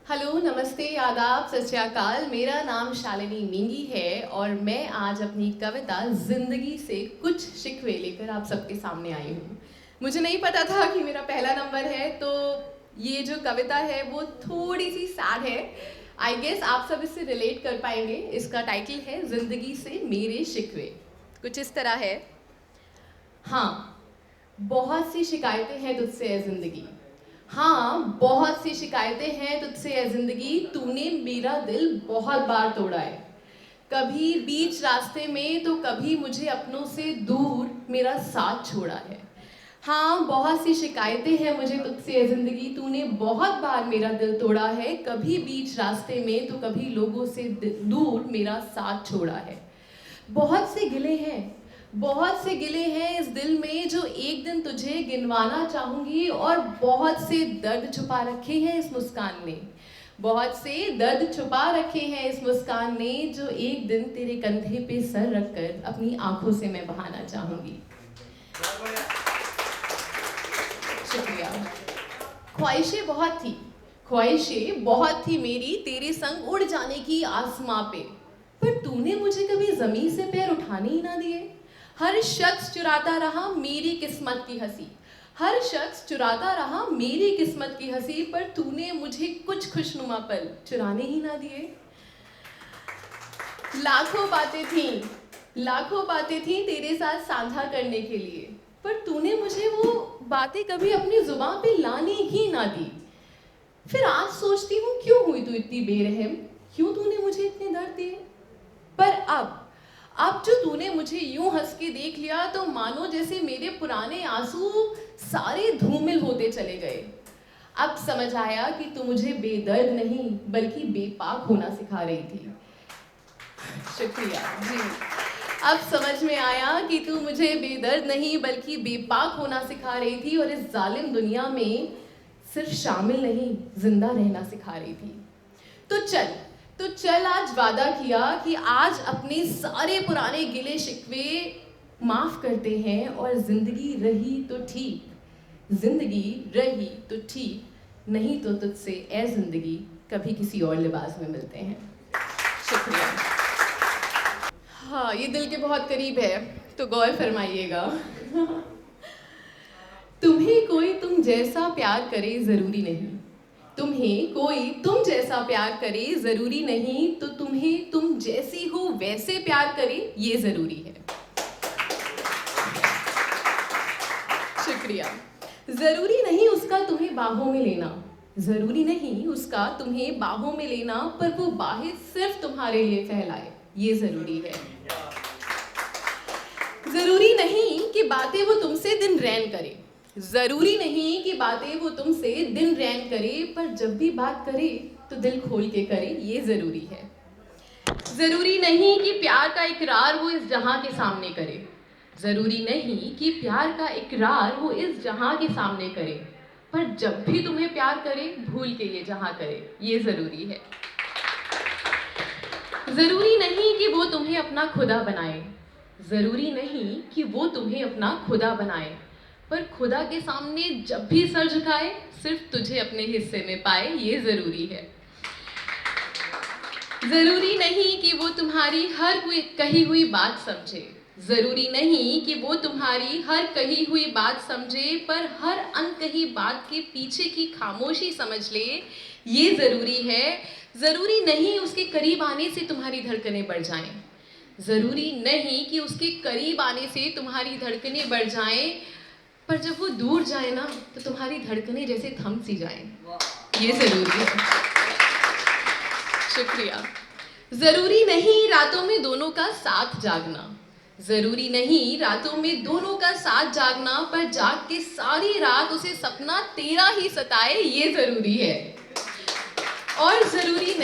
Hello, नमस्ते, आदाब, सत श्री अकाल। मेरा नाम शालिनी मिंगी है और मैं आज अपनी कविता ज़िंदगी से कुछ शिकवे लेकर आप सबके सामने आई हूँ। मुझे नहीं पता था कि मेरा पहला नंबर है, तो ये जो कविता है वो थोड़ी सी सैड है। आई गेस आप सब इससे रिलेट कर पाएंगे। इसका टाइटल है ज़िंदगी से मेरे शिकवे। कुछ इस तरह है। हाँ, बहुत सी शिकायतें हैं तुझसे है ज़िंदगी। हाँ, बहुत सी शिकायतें हैं तुझसे है ज़िंदगी। तूने मेरा दिल बहुत बार तोड़ा है, कभी बीच रास्ते में तो कभी मुझे अपनों से दूर मेरा साथ छोड़ा है। हाँ, बहुत सी शिकायतें हैं मुझे तुझसे है ज़िंदगी। तूने बहुत बार मेरा दिल तोड़ा है, कभी बीच रास्ते में तो कभी लोगों से दूर मेरा साथ छोड़ा है। बहुत से गिले हैं, बहुत से गिले हैं इस दिल में जो एक दिन तुझे गिनवाना चाहूंगी, और बहुत से दर्द छुपा रखे हैं इस मुस्कान ने। बहुत से दर्द छुपा रखे हैं इस मुस्कान ने, जो एक दिन तेरे कंधे पे सर रखकर अपनी आंखों से मैं बहाना चाहूंगी। शुक्रिया। ख्वाहिशें बहुत थी, ख्वाहिशें बहुत थी मेरी तेरे संग उड़ जाने की आसमां पे, पर तूने मुझे कभी जमीन से पैर उठाने ही ना दिए। हर शख्स चुराता रहा मेरी किस्मत की हंसी, हर शख्स चुराता रहा मेरी किस्मत की हंसी, पर तूने मुझे कुछ खुशनुमा पल चुराने ही ना दिए। लाखों बातें थीं, लाखों बातें थीं तेरे साथ साझा करने के लिए, पर तूने मुझे वो बातें कभी अपनी जुबान पे लाने ही ना दी। फिर आज सोचती हूँ क्यों हुई तू इतनी बेरहम, क्यों तूने मुझे इतने दर्द दिए। पर अब जो तूने मुझे यूं हंस के देख लिया, तो मानो जैसे मेरे पुराने आंसू सारे धूमिल होते चले गए। अब समझ आया कि तू मुझे बेदर्द नहीं बल्कि बेपाक होना सिखा रही थी। शुक्रिया जी। अब समझ में आया कि तू मुझे बेदर्द नहीं बल्कि बेपाक होना सिखा रही थी, और इस जालिम दुनिया में सिर्फ शामिल नहीं जिंदा रहना सिखा रही थी। तो चल आज वादा किया कि आज अपने सारे पुराने गिले शिकवे माफ करते हैं, और जिंदगी रही तो ठीक, जिंदगी रही तो ठीक, नहीं तो तुझसे ए जिंदगी कभी किसी और लिबास में मिलते हैं। शुक्रिया। हाँ, ये दिल के बहुत करीब है, तो गौर फरमाइएगा। तुम्हें कोई तुम जैसा प्यार करे ज़रूरी नहीं, तुम्हें कोई तुम जैसा प्यार करे ज़रूरी नहीं, तो तुम्हें तुम जैसी हो वैसे प्यार करे ये ज़रूरी है। शुक्रिया। ज़रूरी नहीं उसका तुम्हें बाहों में लेना, ज़रूरी नहीं उसका तुम्हें बाहों में लेना, पर वो बाहें सिर्फ तुम्हारे लिए फैलाए ये ज़रूरी है। ज़रूरी नहीं कि बातें वो तुमसे दिन रैन करे, ज़रूरी नहीं कि बातें वो तुमसे दिन रैन करे, पर जब भी बात करे तो दिल खोल के करे ये ज़रूरी है। ज़रूरी नहीं कि प्यार का इकरार वो इस जहां के सामने करे, ज़रूरी नहीं कि प्यार का इकरार वो इस जहां के सामने करे, पर जब भी तुम्हें प्यार करे भूल के ये जहां करे ये ज़रूरी है। ज़रूरी नहीं कि वो तुम्हें अपना खुदा बनाए, ज़रूरी नहीं कि वो तुम्हें अपना खुदा बनाए, पर खुदा के सामने जब भी सर झुकाए सिर्फ तुझे अपने हिस्से में पाए ये ज़रूरी है। ज़रूरी नहीं कि वो तुम्हारी हर कोई कही हुई बात समझे, ज़रूरी नहीं कि वो तुम्हारी हर कही हुई बात समझे, पर हर अनकही बात के पीछे की खामोशी समझ ले ये ज़रूरी है। ज़रूरी नहीं उसके करीब आने से तुम्हारी धड़कनें बढ़ जाएं, ज़रूरी नहीं कि उसके करीब आने से तुम्हारी धड़कनें बढ़ जाएं, पर जब वो दूर जाए ना तो तुम्हारी धड़कनें जैसे थम सी जाएं ये ज़रूरी है। शुक्रिया। ज़रूरी नहीं रातों में दोनों का साथ जागना, ज़रूरी नहीं रातों में दोनों का साथ जागना, पर जाग के सारी रात उसे सपना तेरा ही सताए ये ज़रूरी है। और ज़रूरी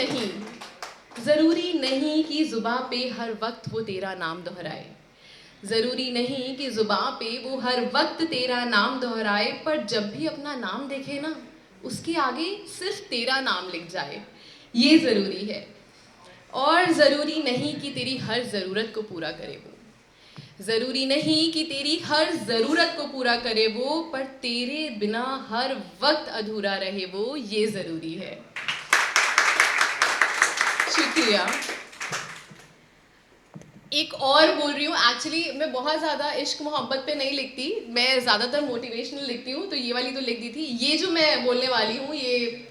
नहीं कि ज़ुबां पे हर वक्त वो तेरा नाम दोहराए, ज़रूरी नहीं कि ज़ुबां पे वो हर वक्त तेरा नाम दोहराए, पर जब भी अपना नाम देखे ना उसके आगे सिर्फ तेरा नाम लिख जाए ये ज़रूरी है। और ज़रूरी नहीं कि तेरी हर ज़रूरत को पूरा करे वो, ज़रूरी नहीं कि तेरी हर ज़रूरत को पूरा करे वो, पर तेरे बिना हर वक्त अधूरा रहे वो ये ज़रूरी है। शुक्रिया। एक और बोल रही हूँ, एक्चुअली मैं बहुत ज़्यादा इश्क मोहब्बत पे नहीं लिखती, मैं ज़्यादातर मोटिवेशनल लिखती हूँ, तो ये वाली तो लिख दी थी। ये जो मैं बोलने वाली हूँ ये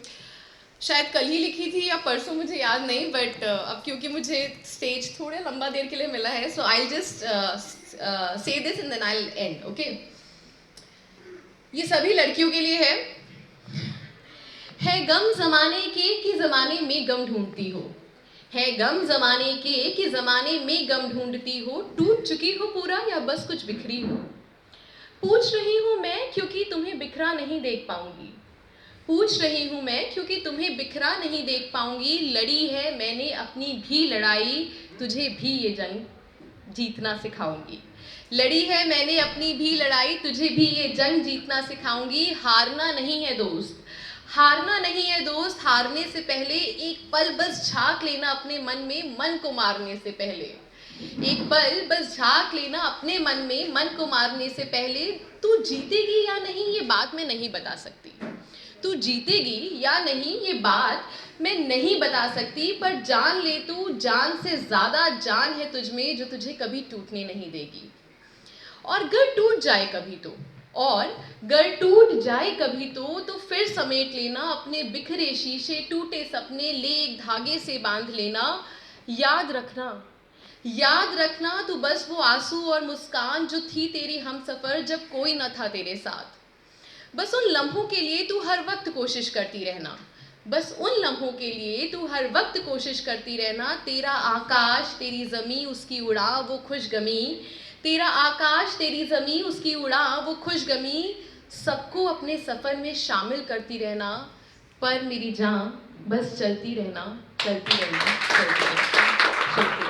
शायद कल ही लिखी थी या परसों, मुझे याद नहीं, बट अब क्योंकि मुझे स्टेज थोड़े लंबा देर के लिए मिला है, so I just say this and then I will end, okay. ये सभी लड़कियों के लिए है गम ज़माने के कि ज़माने में गम ढूंढती हो, है गम ज़माने के कि ज़माने में गम ढूंढती हो, टूट चुकी हो पूरा या बस कुछ बिखरी हो। पूछ रही हूँ मैं क्योंकि तुम्हें बिखरा नहीं देख पाऊंगी, पूछ रही हूँ मैं क्योंकि तुम्हें बिखरा नहीं देख पाऊंगी। लड़ी है मैंने अपनी भी लड़ाई, तुझे भी ये जंग जीतना सिखाऊंगी। लड़ी है मैंने अपनी भी लड़ाई, तुझे भी ये जंग जीतना सिखाऊंगी। हारना नहीं है दोस्त, हारना नहीं है दोस्त, हारने से पहले एक पल बस झांक लेना अपने मन में, मन को मारने से पहले। एक पल बस झांक लेना अपने मन में, मन को मारने से पहले। तू जीतेगी या नहीं ये बात मैं नहीं बता सकती, तू जीतेगी या नहीं ये बात मैं नहीं बता सकती, पर जान ले तू जान से ज़्यादा जान है तुझमें, जो तुझे कभी टूटने नहीं देगी। और गर टूट जाए कभी तो, और गर टूट जाए कभी तो फिर समेट लेना अपने बिखरे शीशे, टूटे सपने ले एक धागे से बांध लेना। याद रखना, याद रखना तू बस वो आंसू और मुस्कान जो थी तेरी हमसफर जब कोई न था तेरे साथ। बस उन लम्हों के लिए तू हर वक्त कोशिश करती रहना, बस उन लम्हों के लिए तू हर वक्त कोशिश करती रहना। तेरा आकाश तेरी ज़मीं उसकी उड़ा वो खुशगमी, तेरा आकाश तेरी ज़मीं उसकी उड़ा वो खुशगमी। सबको अपने सफ़र में शामिल करती रहना, पर मेरी जान बस चलती रहना, चलती रहना, चलती रहना। शुक्रिया।